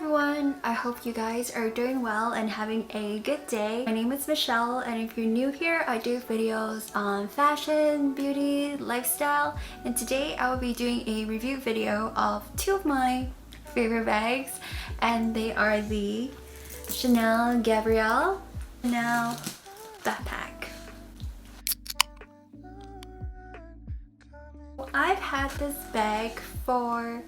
everyone, I hope you guys are doing well and having a good day. My name is Michelle, and if you're new here, I do videos on fashion, beauty, lifestyle, and today I will be doing a review video of two of my favorite bags, and they are the Chanel Gabrielle Chanel backpack. I've had this bag for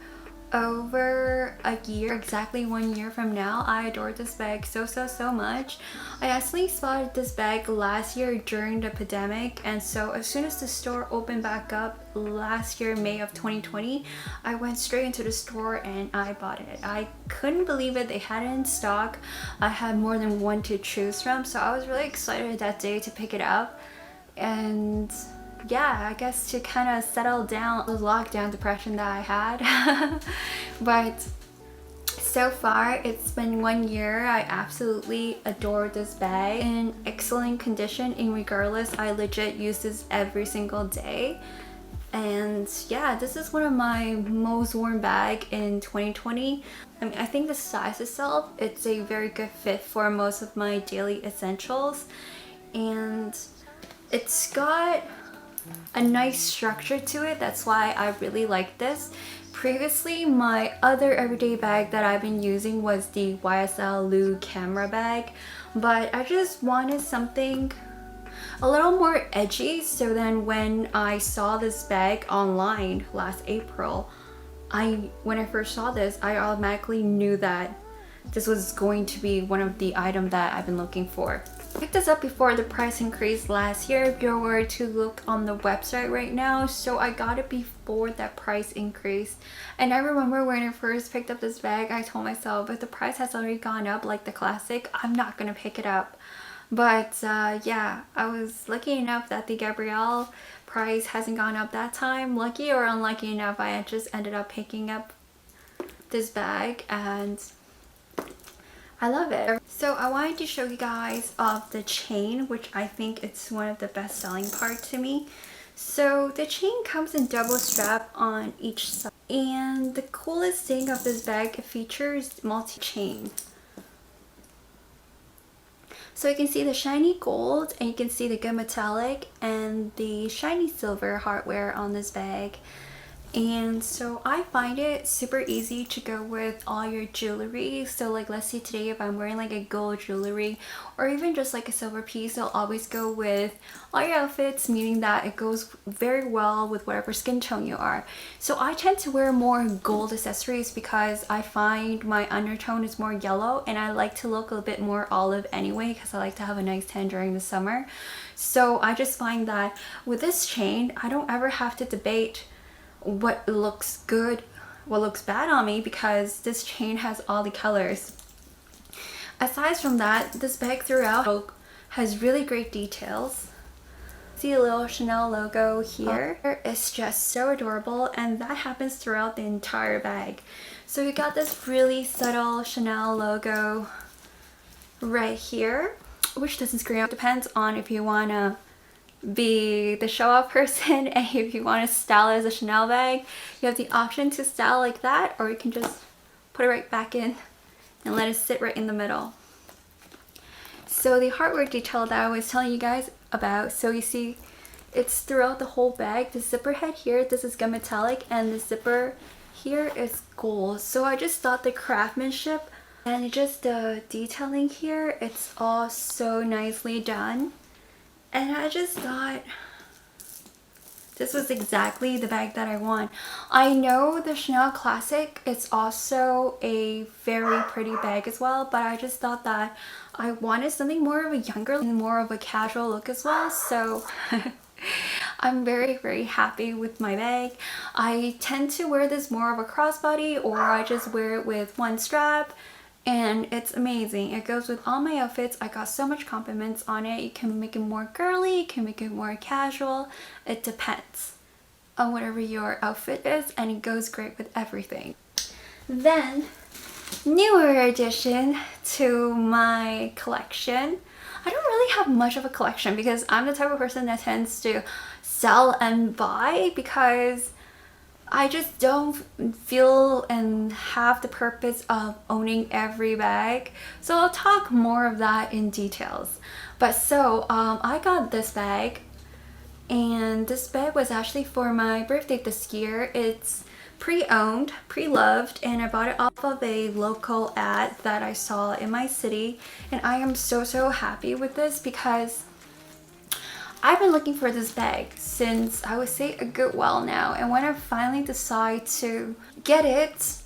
over a year, exactly 1 year from now. I adore this bag so much. I actually spotted this bag last year during the pandemic, and so as soon as the store opened back up last year, May of 2020, I went straight into the store and I bought it. I couldn't believe it. They had it in stock. I had more than one to choose from, so I was really excited that day to pick it up. And yeah, I guess to kind of settle down the lockdown depression that I had. But so far it's been 1 year. I absolutely adore this bag. In excellent condition, and regardless, I legit use this every single day. And yeah, this is one of my most worn bag in 2020. I mean, I think the size itself, it's a very good fit for most of my daily essentials, and it's got a nice structure to it. That's why I really like this. Previously, my other everyday bag that I've been using was the YSL Lou camera bag, but I just wanted something a little more edgy. So then when I saw this bag online last April, when I first saw this, I automatically knew that this was going to be one of the items that I've been looking for. I picked this up before the price increase last year, if you were to look on the website right now. So I got it before that price increase. And I remember when I first picked up this bag, I told myself, if the price has already gone up like the classic, I'm not gonna pick it up. But yeah, I was lucky enough that the Gabrielle price hasn't gone up that time. Lucky or unlucky enough, I just ended up picking up this bag, and I love it. So I wanted to show you guys of the chain, which I think it's one of the best selling parts to me. So the chain comes in double strap on each side, and the coolest thing of this bag, it features multi-chain. So you can see the shiny gold, and you can see the good metallic and the shiny silver hardware on this bag. And so I find it super easy to go with all your jewelry. So like, let's say today if I'm wearing like a gold jewelry or even just like a silver piece, it'll always go with all your outfits, meaning that it goes very well with whatever skin tone you are. So I tend to wear more gold accessories because I find my undertone is more yellow, and I like to look a bit more olive anyway because I like to have a nice tan during the summer. So I just find that with this chain, I don't ever have to debate what looks good, what looks bad on me, because this chain has all the colors. Aside from that, this bag throughout has really great details. See a little Chanel logo here. It's just so adorable, and that happens throughout the entire bag. So you got this really subtle Chanel logo right here, which doesn't scream out. Depends on if you wanna be the show-off person, and if you want to style it as a Chanel bag, you have the option to style like that, or you can just put it right back in and let it sit right in the middle. So the hardware detail that I was telling you guys about, so you see it's throughout the whole bag. The zipper head here, this is gun metallic, and the zipper here is gold. So I just thought the craftsmanship and just the detailing here, it's all so nicely done. And I just thought this was exactly the bag that I want. I know the Chanel Classic, it's also a very pretty bag as well, but I just thought that I wanted something more of a younger and more of a casual look as well. So I'm very happy with my bag. I tend to wear this more of a crossbody, or I just wear it with one strap, and it's amazing. It goes with all my outfits. I got so much compliments on it. You can make it more girly, you can make it more casual. It depends on whatever your outfit is, and it goes great with everything. Then, newer addition to my collection. I don't really have much of a collection because I'm the type of person that tends to sell and buy, because I just don't feel and have the purpose of owning every bag. So I'll talk more of that in details. But so I got this bag, and this bag was actually for my birthday this year. It's pre-owned, pre-loved, and I bought it off of a local ad that I saw in my city. And I am so happy with this because I've been looking for this bag since, I would say, a good while now. And when I finally decide to get it,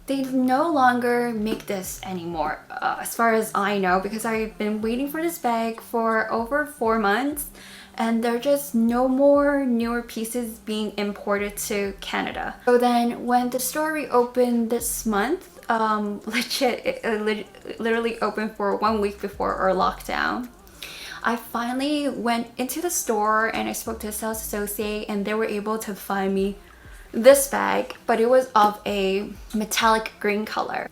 they no longer make this anymore, as far as I know, because I've been waiting for this bag for over 4 months, and there are just no more newer pieces being imported to Canada. So then when the store reopened this month, literally opened for 1 week before our lockdown, I finally went into the store and I spoke to a sales associate, and they were able to find me this bag, but it was of a metallic green color.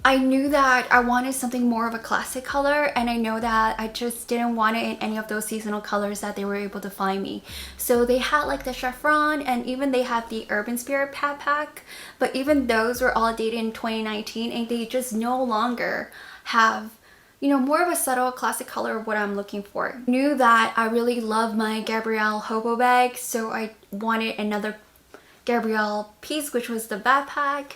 I knew that I wanted something more of a classic color, and I know that I just didn't want it in any of those seasonal colors that they were able to find me. So they had like the chiffon, and even they had the Urban Spirit pack, but even those were all dated in 2019, and they just no longer have, you know, more of a subtle classic color of what I'm looking for. I knew that I really love my Gabrielle Hobo bag, so I wanted another Gabrielle piece, which was the backpack.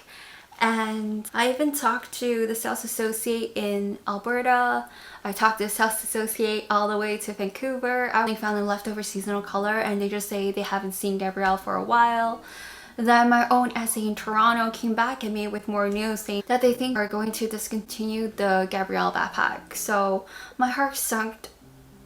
And I even talked to the sales associate in Alberta. I talked to the sales associate all the way to Vancouver. I only found the leftover seasonal color, and they just say they haven't seen Gabrielle for a while. Then my own essay in Toronto came back at me with more news saying that they think are going to discontinue the Gabrielle backpack. So my heart sunk,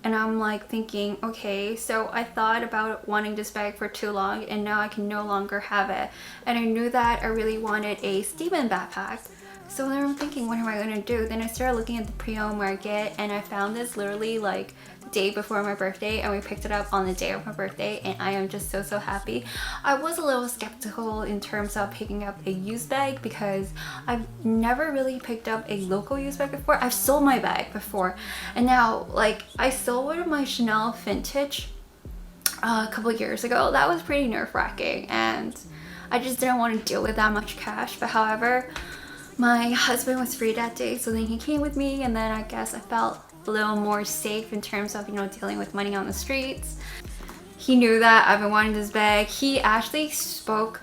and I'm like thinking, okay, so I thought about wanting this bag for too long, and now I can no longer have it. And I knew that I really wanted a Steven backpack. So then I'm thinking, what am I going to do? Then I started looking at the pre-owned market, and I found this literally like day before my birthday, and we picked it up on the day of my birthday, and I am just so happy. I was a little skeptical in terms of picking up a used bag because I've never really picked up a local used bag before. I've sold my bag before, and now like I sold one of my Chanel vintage a couple years ago. That was pretty nerve-wracking, and I just didn't want to deal with that much cash. But however, my husband was free that day, so then he came with me, and then I guess I felt a little more safe in terms of, you know, dealing with money on the streets. He knew that I've been wanting this bag. He actually spoke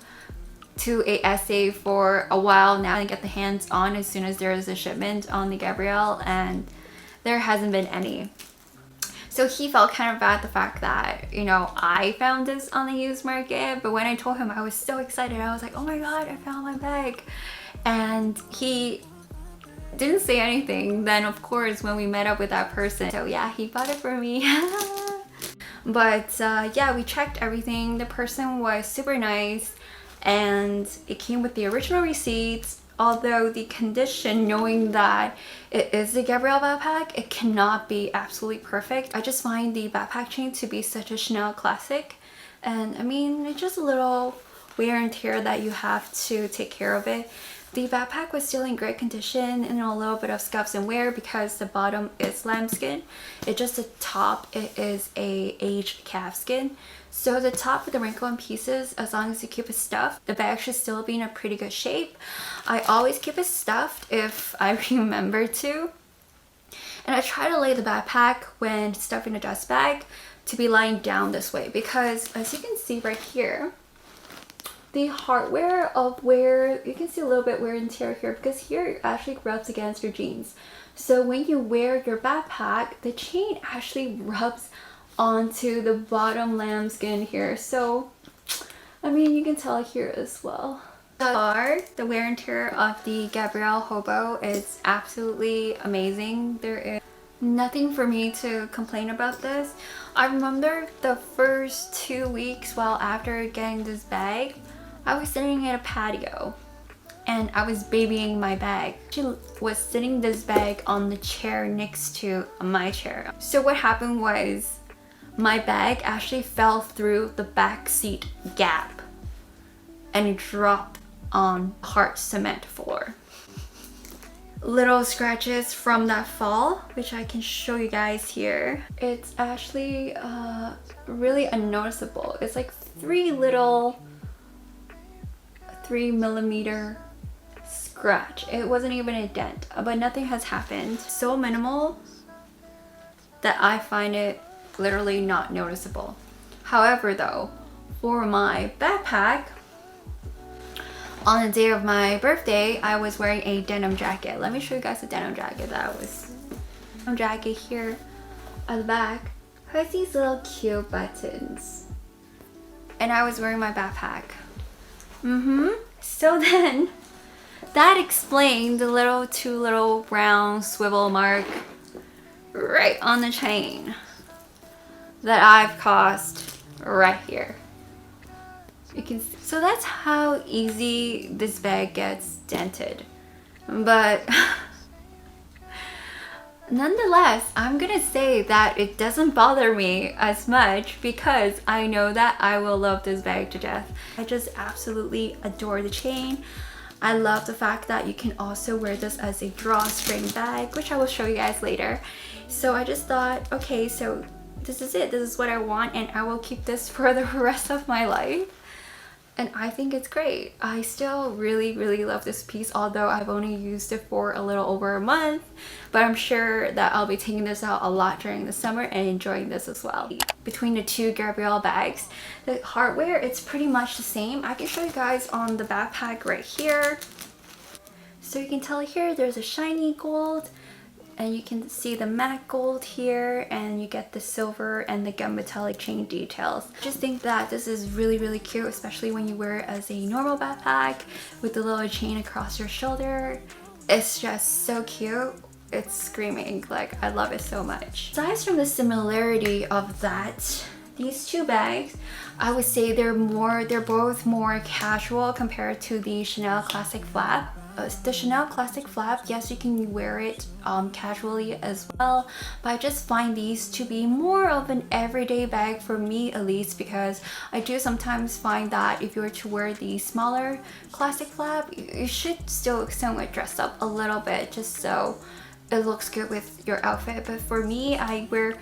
to a SA for a while now to get the hands on as soon as there is a shipment on the Gabrielle, and there hasn't been any. So he felt kind of bad the fact that, you know, I found this on the used market, but when I told him, I was so excited. I was like, oh my god, I found my bag. And he didn't say anything. Then of course when we met up with that person, so yeah, he bought it for me. But yeah, we checked everything. The person was super nice, and it came with the original receipts. Although the condition, knowing that it is the Gabrielle backpack, it cannot be absolutely perfect. I just find the backpack chain to be such a Chanel classic, and I mean, it's just a little wear and tear that you have to take care of it. The backpack was still in great condition, and a little bit of scuffs and wear because the bottom is lambskin. It's just the top, it is a aged calfskin. So the top with the wrinkle in pieces, as long as you keep it stuffed, the bag should still be in a pretty good shape. I always keep it stuffed if I remember to. And I try to lay the backpack when stuffing a dust bag to be lying down this way, because as you can see right here, the hardware of where you can see a little bit wear and tear here, because here it actually rubs against your jeans. So when you wear your backpack, the chain actually rubs onto the bottom lambskin here. So I mean, you can tell here as well. So far, the wear and tear of the Gabrielle Hobo is absolutely amazing. There is nothing for me to complain about this. I remember the first 2 weeks while after getting this bag, I was sitting at a patio and I was babying my bag. She was sitting this bag on the chair next to my chair. So what happened was my bag actually fell through the back seat gap and it dropped on hard cement floor. Little scratches from that fall, which I can show you guys here. It's actually really unnoticeable. It's like 3 little 0.3 millimeter scratch. It wasn't even a dent, but nothing has happened. So minimal that I find it literally not noticeable. However though, for my backpack, on the day of my birthday, I was wearing a denim jacket. Let me show you guys the denim jacket that I was. Denim jacket here at the back has these little cute buttons. And I was wearing my backpack. So then, that explained the two little round swivel mark right on the chain that I've caused right here. You can see. So that's how easy this bag gets dented. But nonetheless, I'm gonna say that it doesn't bother me as much because I know that I will love this bag to death. I just absolutely adore the chain. I love the fact that you can also wear this as a drawstring bag, which I will show you guys later. So I just thought, okay, so this is it. This is what I want, and I will keep this for the rest of my life. And I think it's great. I still really love this piece, although I've only used it for a little over a month. But I'm sure that I'll be taking this out a lot during the summer and enjoying this as well. Between the two Gabrielle bags, the hardware, it's pretty much the same. I can show you guys on the backpack right here. So you can tell here there's a shiny gold, and you can see the matte gold here, and you get the silver and the gunmetallic chain details. I just think that this is really cute, especially when you wear it as a normal backpack with the little chain across your shoulder. It's just so cute. It's screaming. Like, I love it so much. Aside from the similarity of that, these two bags, I would say they're both more casual compared to the Chanel Classic Flap. The Chanel Classic Flap, yes, you can wear it casually as well, but I just find these to be more of an everyday bag for me, at least, because I do sometimes find that if you were to wear the smaller Classic Flap, you should still somewhat dress up a little bit just so it looks good with your outfit. But for me, I wear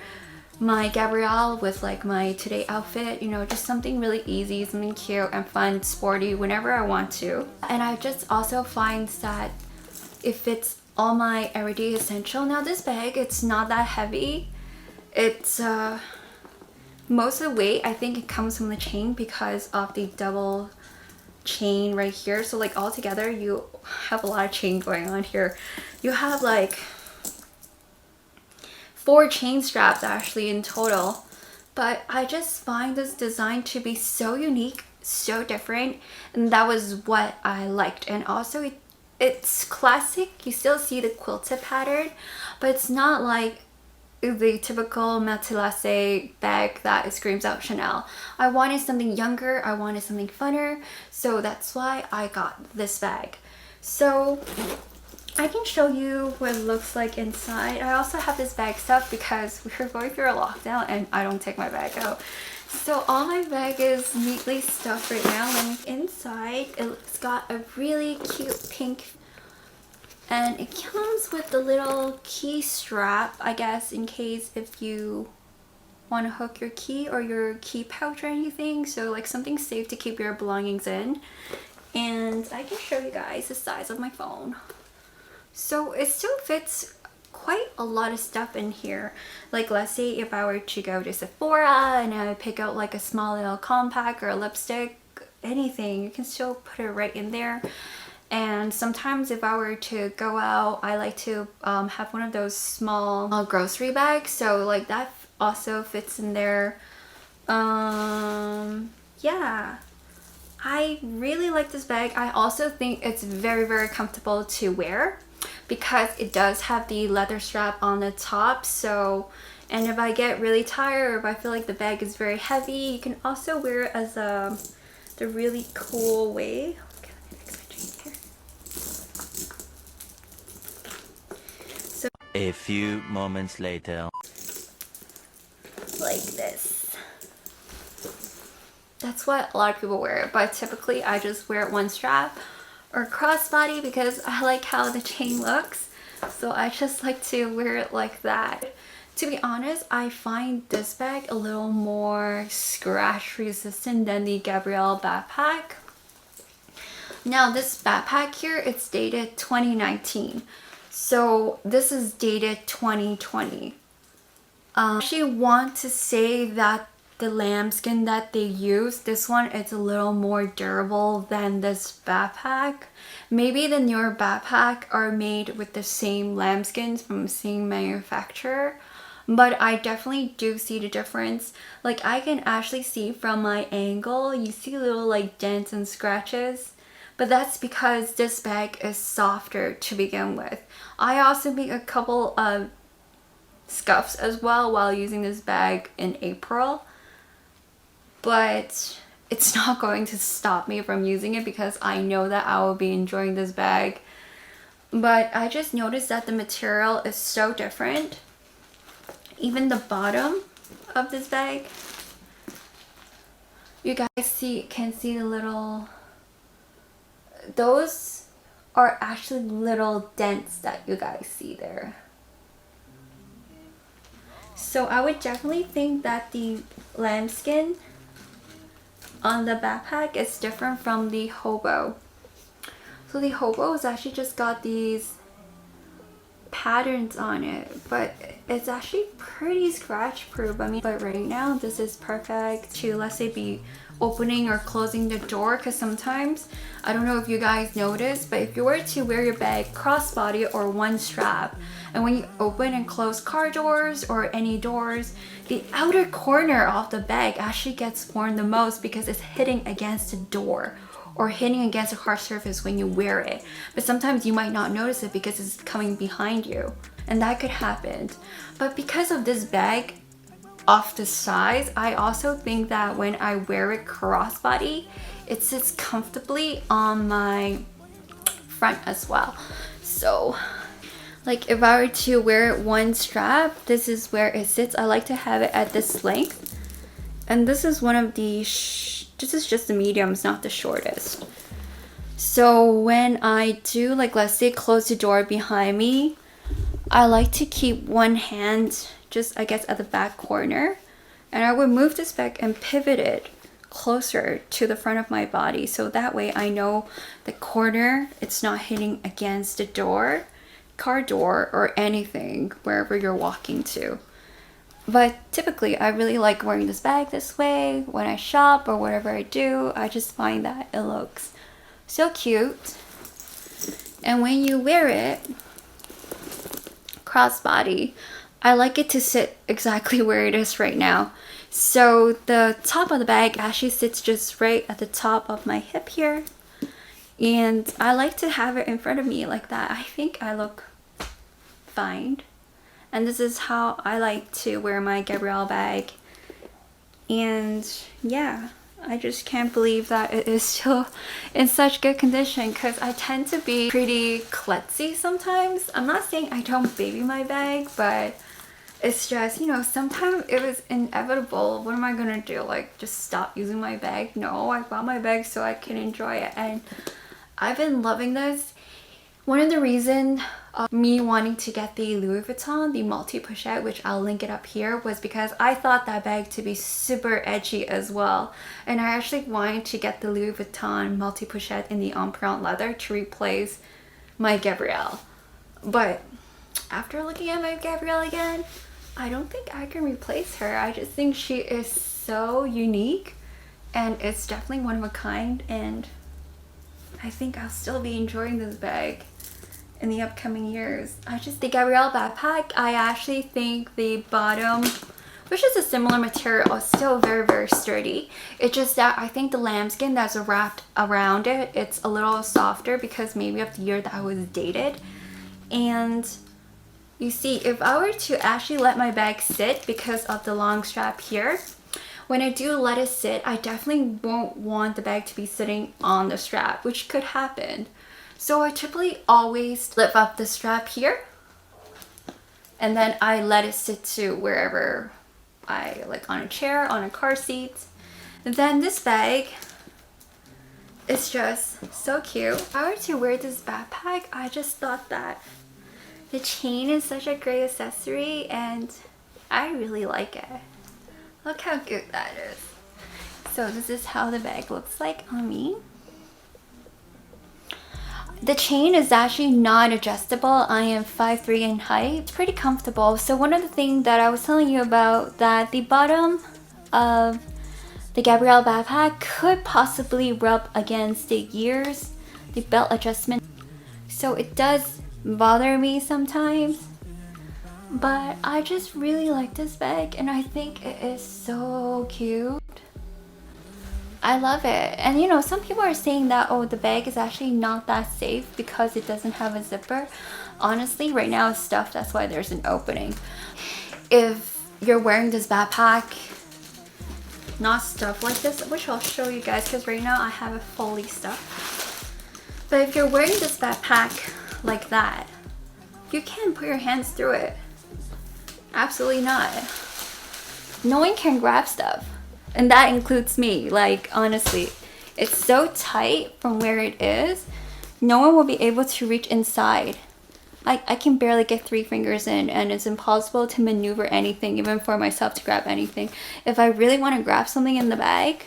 my Gabrielle with like my today outfit, you know, just something really easy, something cute and fun, sporty whenever I want to. And I just also find that it fits all my everyday essential. Now this bag, it's not that heavy. It's most of the weight, I think it comes from the chain because of the double chain right here. So like all together you have a lot of chain going on here. You have like 4 chain straps actually in total, but I just find this design to be so unique, so different, and that was what I liked. And also it's classic. You still see the quilted pattern, but it's not like the typical matelassé bag that screams out Chanel. I wanted something younger, I wanted something funner, so that's why I got this bag. So I can show you what it looks like inside. I also have this bag stuffed because we're going through a lockdown and I don't take my bag out. So all my bag is neatly stuffed right now. And inside, it's got a really cute pink, and it comes with the little key strap, I guess, in case if you want to hook your key or your key pouch or anything. So like something safe to keep your belongings in. And I can show you guys the size of my phone. So it still fits quite a lot of stuff in here. Like let's say if I were to go to Sephora and I would pick out like a small little compact or a lipstick, anything, you can still put it right in there. And sometimes if I were to go out, I like to have one of those small grocery bags. So like that also fits in there. Yeah. I really like this bag. I also think it's very comfortable to wear because it does have the leather strap on the top. So, and if I get really tired or if I feel like the bag is very heavy, you can also wear it as the really cool way. Okay, let me fix my chain here. So, a few moments later. Like this. That's what a lot of people wear, but typically I just wear it one strap or crossbody because I like how the chain looks. So I just like to wear it like that. To be honest, I find this bag a little more scratch resistant than the Gabrielle backpack. Now this backpack here, it's dated 2019. So this is dated 2020. I actually want to say that the lambskin that they use, this one, it's a little more durable than this backpack. Maybe the newer backpack are made with the same lambskins from the same manufacturer, but I definitely do see the difference. Like I can actually see from my angle, you see little like dents and scratches, but that's because this bag is softer to begin with. I also make a couple of scuffs as well while using this bag in April, but it's not going to stop me from using it because I know that I will be enjoying this bag. But I just noticed that the material is so different. Even the bottom of this bag, you guys can see the little, those are actually little dents that you guys see there. So I would definitely think that the lambskin on the backpack is different from the Hobo. So the Hobo has actually just got these patterns on it, but it's actually pretty scratch proof. I mean, but right now this is perfect to, let's say, be opening or closing the door, because sometimes, I don't know if you guys notice, but if you were to wear your bag crossbody or one strap, and when you open and close car doors or any doors, the outer corner of the bag actually gets worn the most because it's hitting against the door or hitting against a hard surface when you wear it. But sometimes you might not notice it because it's coming behind you, and that could happen. But because of this bag of the size, I also think that when I wear it crossbody, it sits comfortably on my front as well. So like if I were to wear it one strap, this is where it sits. I like to have it at this length, and this is one of the this is just the mediums, not the shortest. So when I do, like, let's say close the door behind me, I like to keep one hand just, I guess, at the back corner, and I would move this back and pivot it closer to the front of my body, so that way I know the corner, it's not hitting against the door, car door, or anything wherever you're walking to. But typically I really like wearing this bag this way when I shop or whatever I do. I just find that it looks so cute, and when you wear it crossbody, I like it to sit exactly where it is right now. So the top of the bag actually sits just right at the top of my hip here, and I like to have it in front of me like that. I think I look fine, and this is how I like to wear my Gabrielle bag. And yeah, I just can't believe that it is still in such good condition, because I tend to be pretty klutzy sometimes. I'm not saying I don't baby my bag, but it's just, you know, sometimes it was inevitable. What am I gonna do? Like, just stop using my bag? No, I bought my bag so I can enjoy it, and I've been loving this. One of the reasons of me wanting to get the Louis Vuitton, the multi-pochette, which I'll link it up here, was because I thought that bag to be super edgy as well. And I actually wanted to get the Louis Vuitton multi-pochette in the empreinte leather to replace my Gabrielle. But after looking at my Gabrielle again, I don't think I can replace her. I just think she is so unique, and it's definitely one of a kind, and I think I'll still be enjoying this bag in the upcoming years. The Gabrielle backpack, I actually think the bottom, which is a similar material, is still very, very sturdy. It's just that I think the lambskin that's wrapped around it, it's a little softer because maybe of the year that I was dated. And you see, if I were to actually let my bag sit because of the long strap here, when I do let it sit, I definitely won't want the bag to be sitting on the strap, which could happen. So I typically always lift up the strap here, and then I let it sit to wherever I like, on a chair, on a car seat. And then this bag is just so cute. If I were to wear this backpack, I just thought that the chain is such a great accessory, and I really like it. Look how good that is. So this is how the bag looks like on me. The chain is actually not adjustable. I am 5'3" in height. It's pretty comfortable. So one of the things that I was telling you about, that the bottom of the Gabrielle backpack could possibly rub against the ears, the belt adjustment. So it does bother me sometimes. But I just really like this bag and I think it is so cute. I love it. And you know, some people are saying that, oh, the bag is actually not that safe because it doesn't have a zipper. Honestly, right now it's stuffed, that's why there's an opening. If you're wearing this backpack, not stuffed like this, which I'll show you guys because right now I have it fully stuffed. But if you're wearing this backpack like that, you can't put your hands through it. Absolutely not. No one can grab stuff. And that includes me. Like, honestly, it's so tight from where it is. No one will be able to reach inside. I can barely get 3 fingers in and it's impossible to maneuver anything, even for myself to grab anything. If I really want to grab something in the bag,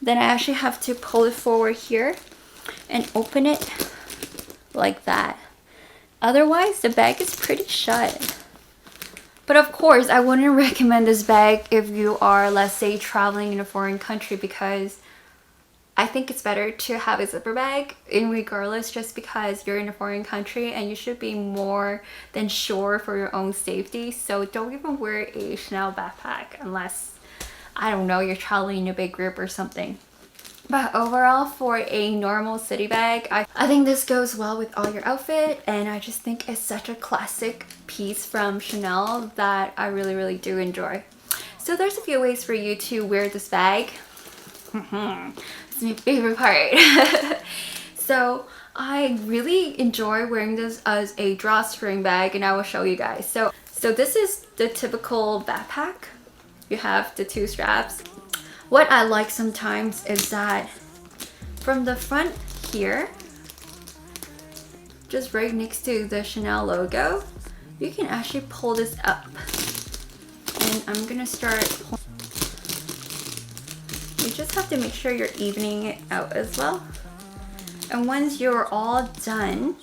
then I actually have to pull it forward here and open it like that. Otherwise, the bag is pretty shut. But of course, I wouldn't recommend this bag if you are, let's say, traveling in a foreign country, because I think it's better to have a zipper bag in regardless, just because you're in a foreign country and you should be more than sure for your own safety. So don't even wear a Chanel backpack unless, I don't know, you're traveling in a big group or something. But overall, for a normal city bag, I think this goes well with all your outfit, and I just think it's such a classic piece from Chanel that I really do enjoy. So there's a few ways for you to wear this bag. It's my favorite part. So I really enjoy wearing this as a drawstring bag, and I will show you guys. So this is the typical backpack. You have the 2 straps. What I like sometimes is that from the front here, just right next to the Chanel logo, you can actually pull this up. And I'm gonna start pulling. You just have to make sure you're evening it out as well. And once you're all done,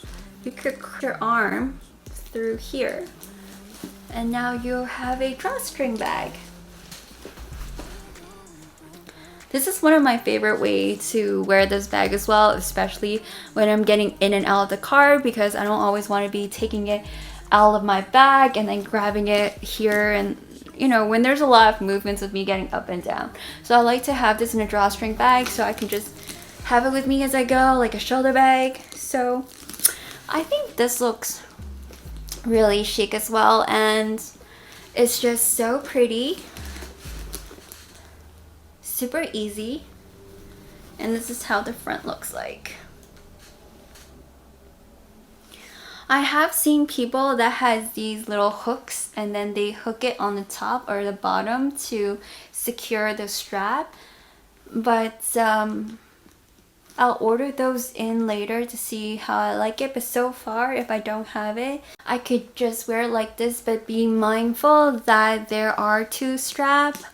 you could curl your arm through here. And now you have a drawstring bag. This is one of my favorite ways to wear this bag as well, especially when I'm getting in and out of the car, because I don't always want to be taking it out of my bag and then grabbing it here, and you know, when there's a lot of movements of me getting up and down. So I like to have this in a drawstring bag so I can just have it with me as I go, like a shoulder bag. So I think this looks really chic as well, and it's just so pretty. Super easy, and this is how the front looks like. I have seen people that has these little hooks and then they hook it on the top or the bottom to secure the strap, but I'll order those in later to see how I like it. But so far, if I don't have it, I could just wear it like this, but be mindful that there are 2 straps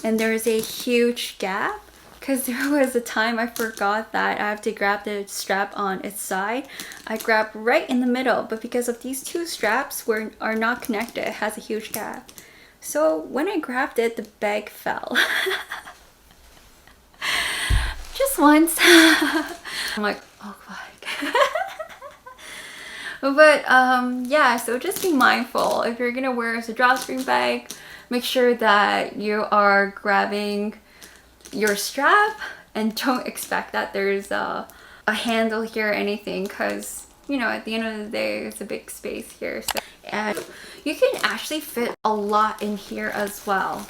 and there's a huge gap, because there was a time I forgot that I have to grab the strap on its side. I grabbed right in the middle, but because of these 2 straps are not connected, it has a huge gap. So when I grabbed it, the bag fell. Just once. I'm like, oh god. But yeah, so just be mindful. If you're gonna wear it as a drawstring bag, make sure that you are grabbing your strap and don't expect that there's a handle here or anything, because you know, at the end of the day, it's a big space here. So, and you can actually fit a lot in here as well.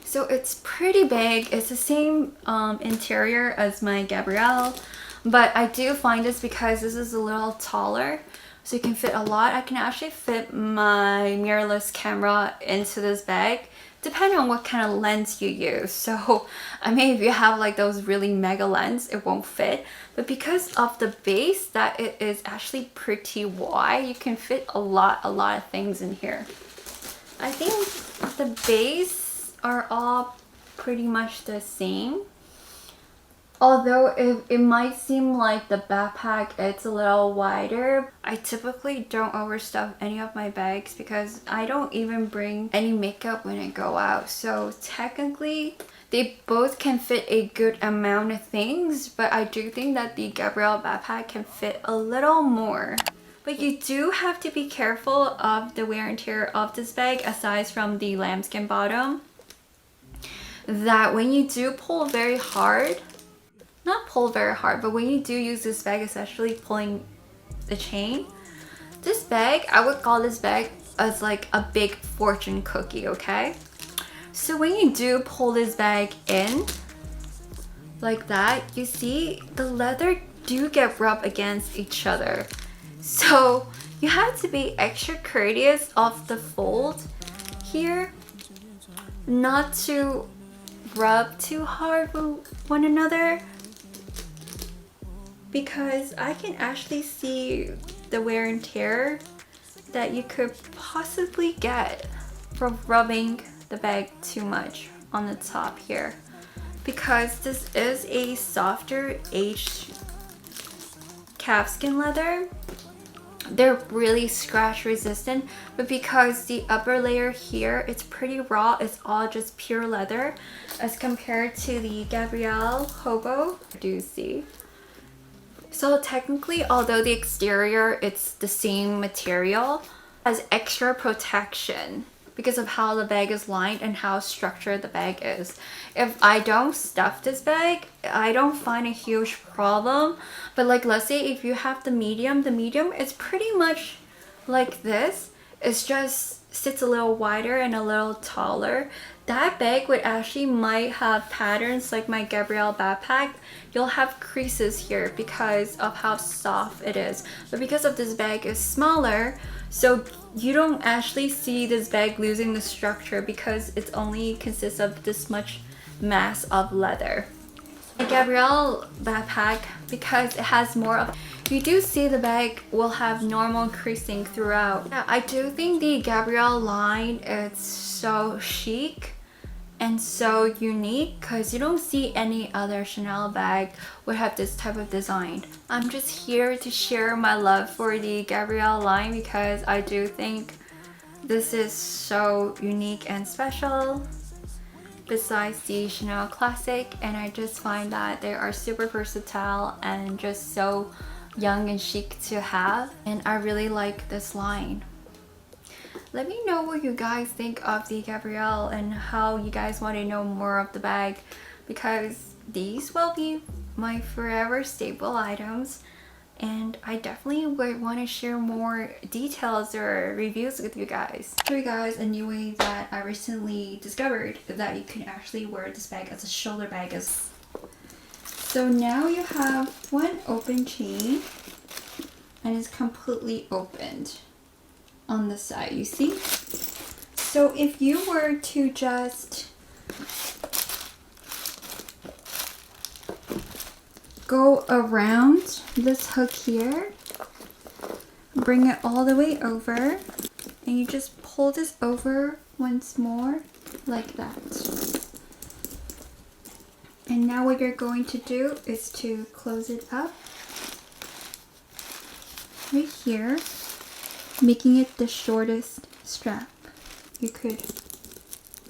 So it's pretty big. It's the same interior as my Gabrielle, but I do find this, because this is a little taller, so you can fit a lot. I can actually fit my mirrorless camera into this bag, depending on what kind of lens you use. So I mean, if you have like those really mega lens, it won't fit. But because of the base, that it is actually pretty wide, you can fit a lot of things in here. I think the base are all pretty much the same. Although it might seem like the backpack it's a little wider, I typically don't overstuff any of my bags because I don't even bring any makeup when I go out. So technically they both can fit a good amount of things, but I do think that the Gabrielle backpack can fit a little more. But you do have to be careful of the wear and tear of this bag aside from the lambskin bottom. That when you do pull very hard, not pull very hard, but when you do use this bag, especially pulling the chain, this bag, I would call this bag as like a big fortune cookie, okay? So when you do pull this bag in like that, you see the leather do get rubbed against each other. So you have to be extra courteous of the fold here, not to rub too hard with one another, because I can actually see the wear and tear that you could possibly get from rubbing the bag too much on the top here, because this is a softer aged calfskin leather. They're really scratch resistant, but because the upper layer here, it's pretty raw, it's all just pure leather as compared to the Gabrielle Hobo. Do you see? So technically, although the exterior it's the same material, has extra protection because of how the bag is lined and how structured the bag is. If I don't stuff this bag, I don't find a huge problem. But like, let's say if you have the medium is pretty much like this. It's just sits a little wider and a little taller. That bag would actually might have patterns like my Gabrielle backpack. You'll have creases here because of how soft it is. But because of this bag is smaller, so you don't actually see this bag losing the structure because it only consists of this much mass of leather. The Gabrielle backpack, because it has more of, you do see the bag will have normal creasing throughout. Yeah, I do think the Gabrielle line is so chic and so unique because you don't see any other Chanel bag would have this type of design. I'm just here to share my love for the Gabrielle line because I do think this is so unique and special besides the Chanel classic, and I just find that they are super versatile and just so young and chic to have, and I really like this line. Let me know what you guys think of the Gabrielle and how you guys want to know more of the bag, because these will be my forever staple items and I definitely would want to share more details or reviews with you guys. Show you guys a new way that I recently discovered that you can actually wear this bag as a shoulder bag. So now you have one open chain and it's completely opened on the side, you see? So if you were to just go around this hook here, bring it all the way over, and you just pull this over once more like that. And now what you're going to do is to close it up right here, making it the shortest strap. You could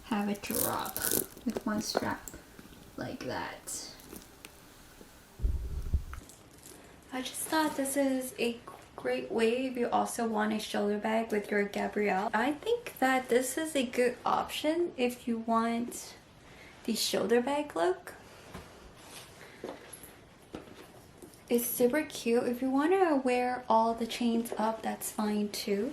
have it drop with one strap like that. I just thought this is a great way if you also want a shoulder bag with your Gabrielle. I think that this is a good option if you want the shoulder bag look. It's super cute. If you want to wear all the chains up, that's fine too.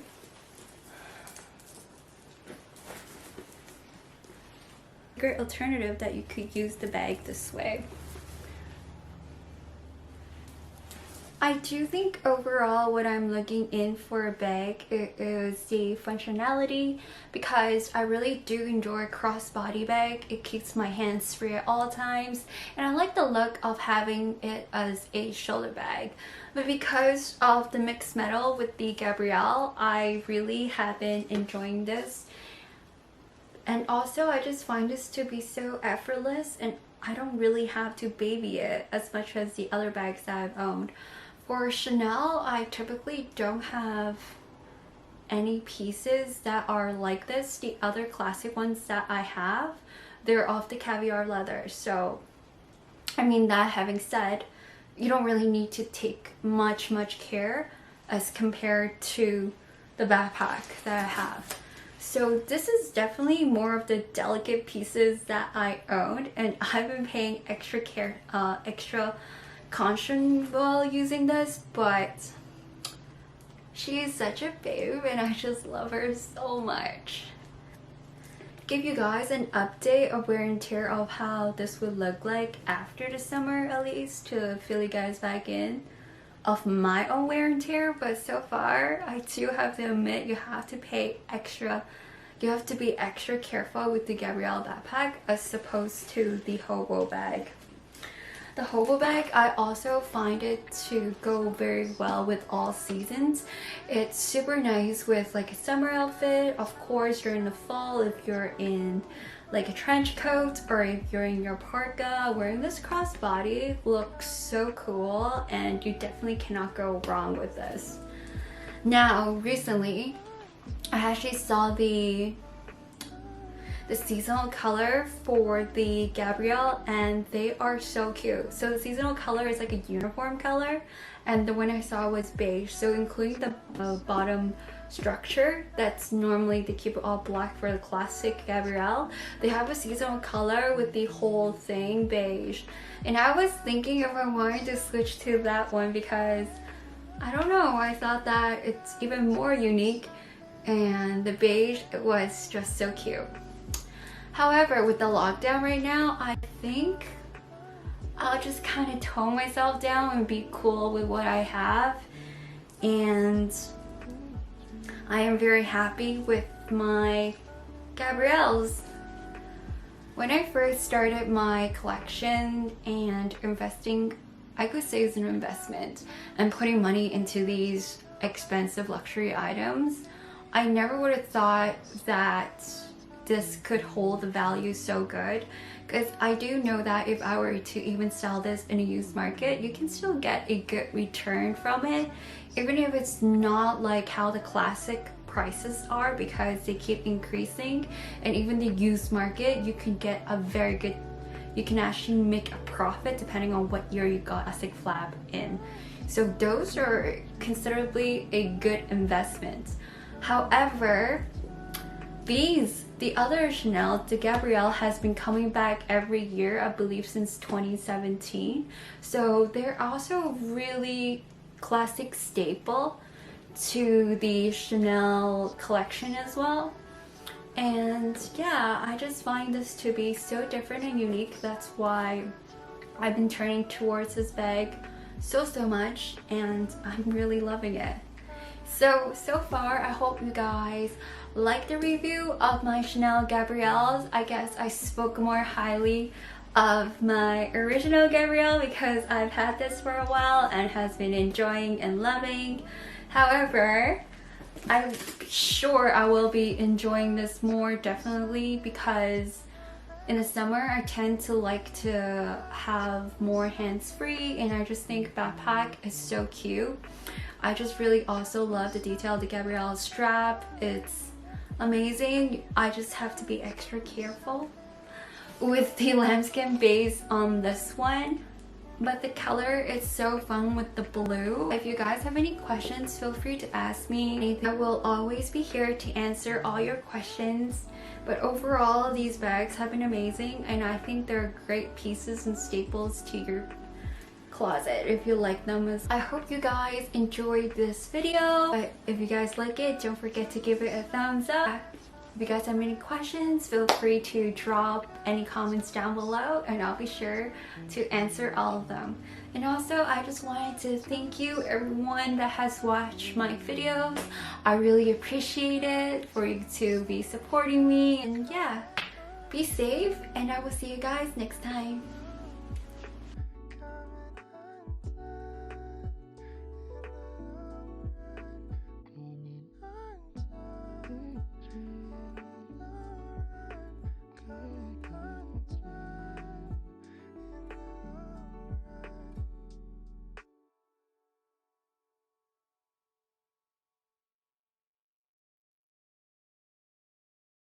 Great alternative that you could use the bag this way. I do think overall what I'm looking in for a bag is the functionality, because I really do enjoy a crossbody bag. It keeps my hands free at all times, and I like the look of having it as a shoulder bag. But because of the mixed metal with the Gabrielle, I really have been enjoying this. And also I just find this to be so effortless, and I don't really have to baby it as much as the other bags that I've owned. For Chanel, I typically don't have any pieces that are like this. The other classic ones that I have, they're of the caviar leather. So I mean, that having said, you don't really need to take much care as compared to the backpack that I have. So this is definitely more of the delicate pieces that I owned, and I've been paying extra caution while using this, but she is such a babe and I just love her so much. Give you guys an update of wear and tear of how this would look like after the summer, at least, to fill you guys back in of my own wear and tear. But so far, I do have to admit, you have to be extra careful with the Gabrielle backpack as opposed to the Hobo bag. The Hobo bag, I also find it to go very well with all seasons. It's super nice with like a summer outfit, of course during the fall if you're in like a trench coat, or if you're in your parka. Wearing this crossbody looks so cool and you definitely cannot go wrong with this. Now recently I actually saw the seasonal color for the Gabrielle and they are so cute. So the seasonal color is like a uniform color, and the one I saw was beige. So including the bottom structure that's normally they keep it all black for the classic Gabrielle, they have a seasonal color with the whole thing beige. And I was thinking if I wanted to switch to that one because I don't know, I thought that it's even more unique, and the beige was just so cute. However, with the lockdown right now, I think I'll just kind of tone myself down and be cool with what I have. And I am very happy with my Gabrielles. When I first started my collection and investing, I could say it's an investment, and putting money into these expensive luxury items, I never would have thought that this could hold the value so good, because I do know that if I were to even sell this in a used market, you can still get a good return from it, even if it's not like how the classic prices are, because they keep increasing. And even the used market, you can get a very good, you can actually make a profit depending on what year you got classic flap in. So those are considerably a good investment. However, the other Chanel, the Gabrielle, has been coming back every year, I believe since 2017. So they're also really classic staple to the Chanel collection as well. And yeah, I just find this to be so different and unique. That's why I've been turning towards this bag so much, and I'm really loving it. So far, I hope you guys like the review of my Chanel Gabrielles. I guess I spoke more highly of my original Gabrielle because I've had this for a while and has been enjoying and loving. However, I'm sure I will be enjoying this more definitely, because in the summer I tend to like to have more hands-free, and I just think backpack is so cute. I just really also love the detail of the Gabrielle strap. It's amazing. I just have to be extra careful with the lambskin base on this one, but the color is so fun with the blue. If you guys have any questions, feel free to ask me. I will always be here to answer all your questions. But overall, these bags have been amazing, and I think they're great pieces and staples to your closet if you like them. I hope you guys enjoyed this video, but if you guys like it, don't forget to give it a thumbs up. If you guys have any questions, feel free to drop any comments down below, and I'll be sure to answer all of them. And also, I just wanted to thank you everyone that has watched my videos. I really appreciate it for you to be supporting me, and yeah, be safe, and I will see you guys next time.